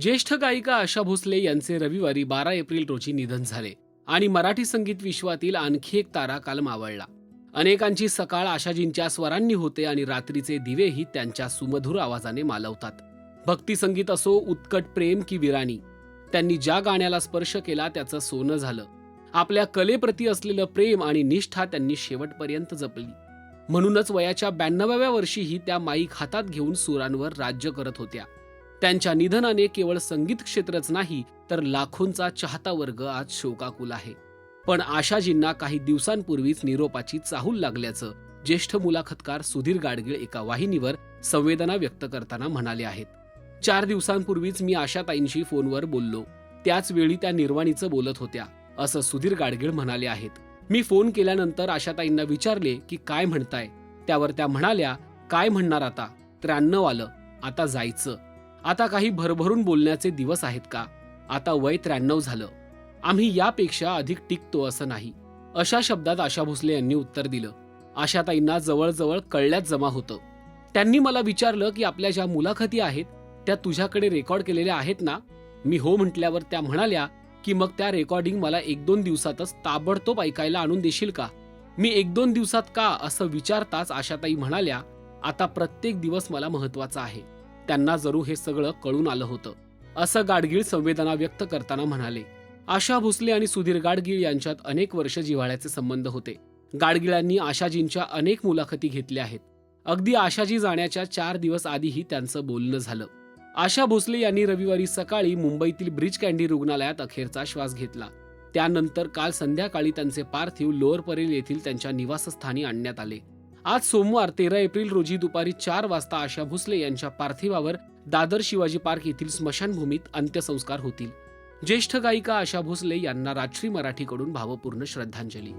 ज्येष्ठ गायिका आशा भोसले यांचे रविवारी 12 एप्रिल रोजी निधन झाले आणि मराठी संगीत विश्वातील आणखी एक तारा काल मावळला. अनेकांची सकाळ आशाजींच्या स्वरांनी होते आणि रात्रीचे दिवेही त्यांच्या सुमधुर आवाजाने मालवतात. भक्ती संगीत असो, उत्कट प्रेम की विराणी, त्यांनी ज्या गाण्याला स्पर्श केला त्याचं सोनं झालं. आपल्या कलेप्रती असलेलं प्रेम आणि निष्ठा त्यांनी शेवटपर्यंत जपली. म्हणूनच वयाच्या 92व्या वर्षीही त्या माईक हातात घेऊन सुरांवर राज्य करत होत्या. त्यांच्या निधनाने केवळ संगीत क्षेत्रच नाही तर लाखोंचा चाहता वर्ग आज शोकाकुल आहे. पण आशाजींना काही दिवसांपूर्वीच निरोपाची चाहूल लागल्याचं ज्येष्ठ मुलाखतकार सुधीर गाडगीळ एका वाहिनीवर संवेदना व्यक्त करताना म्हणाले आहेत. 4 दिवसांपूर्वीच मी आशाताईंशी फोनवर बोललो. त्याच वेळी त्या निर्वाणीचं बोलत होत्या, असं सुधीर गाडगीळ म्हणाले आहेत. मी फोन केल्यानंतर आशाताईंना विचारले की काय म्हणताय, त्यावर त्या म्हणाल्या, काय म्हणणार आता, 93 आलं, आता जायचं. आता काही भरभरून बोलण्याचे दिवस आहेत का? आता वय 93 झालं, आम्ही यापेक्षा अधिक टिकतो असं नाही, अशा शब्दात आशा भोसले यांनी उत्तर दिलं. आशाताईंना जवळजवळ कळल्यात जमा होतं. त्यांनी मला विचारलं की आपल्या ज्या मुलाखती आहेत त्या तुझ्याकडे रेकॉर्ड केलेल्या आहेत ना? मी हो म्हटल्यावर त्या म्हणाल्या की मग त्या रेकॉर्डिंग मला 1-2 दिवसातच ताबडतोब ऐकायला आणून देशील का? मी 1-2 दिवसात का असं विचारताच आशाताई म्हणाल्या, आता प्रत्येक दिवस मला महत्वाचा आहे. त्यांना जरूर हे सगळं कळून आलं होतं, असं गाडगीळ संवेदना व्यक्त करताना म्हणाले. आशा भोसले आणि सुधीर गाडगीळ यांच्यात अनेक वर्ष जिव्हाळ्याचे संबंध होते. गाडगिळांनी आशाजींच्या अनेक मुलाखती घेतल्या आहेत. अगदी आशाजी जाण्याच्या 4 दिवस आधीही त्यांचं बोलणं झालं. आशा भोसले यांनी रविवारी सकाळी मुंबईतील ब्रिज कँडी रुग्णालयात अखेरचा श्वास घेतला. त्यानंतर काल संध्याकाळी त्यांचे पार्थिव लोअर परेल येथील त्यांच्या निवासस्थानी आणण्यात आले. आज सोमवार 13 एप्रिल रोजी दुपारी 4 वाजता आशा भोसले यांच्या पार्थिवावर दादर शिवाजी पार्क येथील स्मशानभूमीत अंत्यसंस्कार होतील. ज्येष्ठ गायिका आशा भोसले यांना राजश्री मराठीकडून भावपूर्ण श्रद्धांजली.